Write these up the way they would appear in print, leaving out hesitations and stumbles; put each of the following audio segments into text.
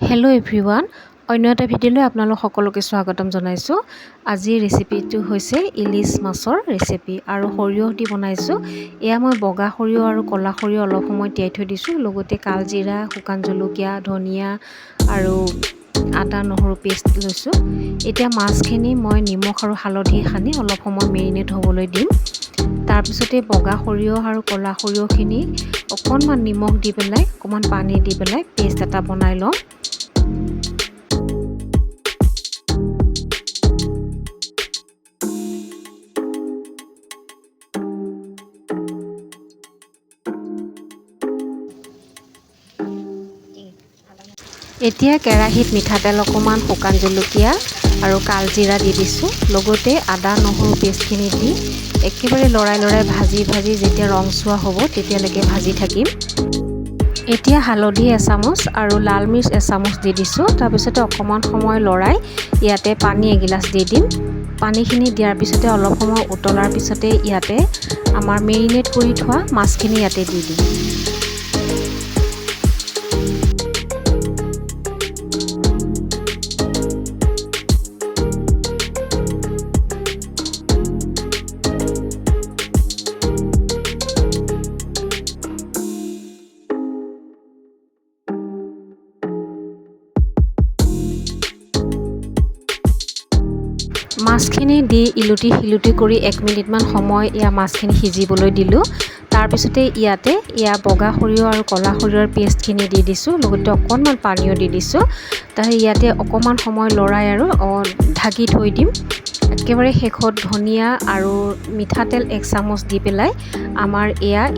Hello' everyone, অন্য এটা ভিডিঅ'লৈ আপোনালোক সকলোকে স্বাগতম জনাইছোঁ। আজিৰ ৰেচিপিটো হৈছে ইলিছ মাছৰ ৰেচিপি আৰু সৰিয়হ দি বনাইছোঁ। এয়া মই বগা সৰিয়হ আৰু ক'লা সৰিয়হ অলপ সময় তিয়াই থৈ দিছোঁ। লগতে কালজিৰা, শুকান জলকীয়া, ধনিয়া আৰু আদা নহৰু পেষ্ট লৈছোঁ। এতিয়া মাছখিনি মই নিমখ আৰু হালধি সানি অলপ সময় মেৰিনেট হ'বলৈ দিম। তাৰপিছতে বগা সৰিয়হ আৰু ক'লা সৰিয়হখিনি অকণমান নিমখ দি পেলাই অকণমান পানী দি পেলাই পেষ্ট এটা বনাই লওঁ। এতিয়া কেৰাহীত মিঠাতেল অকণমান, শুকান জলকীয়া আৰু কালজিৰা দি দিছোঁ। লগতে আদা নহৰু পেষ্টখিনি দি একেবাৰে লৰাই ভাজি যেতিয়া ৰংচোৱা হ'ব তেতিয়ালৈকে ভাজি থাকিম। এতিয়া হালধি এচামুচ আৰু লাল মিৰ্চ এচামুচ দি দিছোঁ। তাৰপিছতে অকণমান সময় লৰাই ইয়াতে পানী এগিলাচ দি দিম। পানীখিনি দিয়াৰ পিছতে অলপ সময় উতলাৰ পিছতে ইয়াতে আমাৰ মেৰিনেট কৰি থোৱা মাছখিনি ইয়াতে দি দিম। মাছখিনি দি ইলুটি শিলুটি কৰি 1 মিনিটমান সময় মাছখিনি সিজিবলৈ দিলোঁ। তাৰপিছতে ইয়াতে বগা সৰিয়হ আৰু ক'লা সৰিয়হৰ পেষ্টখিনি দি দিছোঁ। লগতে অকণমান পানীও দি দিছোঁ। তাৰপিছত ইয়াতে অকণমান সময় লৰাই আৰু ঢাকি থৈ দিম। একেবাৰে শেষত ধনিয়া আৰু মিঠাতেল 1 চামুচ দি পেলাই আমাৰ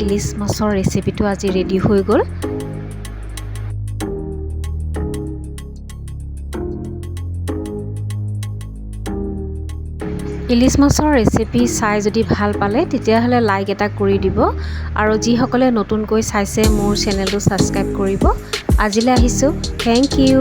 ইলিছ মাছৰ ৰেচিপিটো আজি ৰেডি হৈ গ'ল। ইলিছ মাছৰ ৰেচিপি চাই যদি ভাল পালে তেতিয়াহ'লে লাইক এটা কৰি দিব আৰু যিসকলে নতুনকৈ চাইছে মোৰ চেনেলটো ছাবস্ক্ৰাইব কৰিব। আজিলৈ আহিছোঁ। Thank U.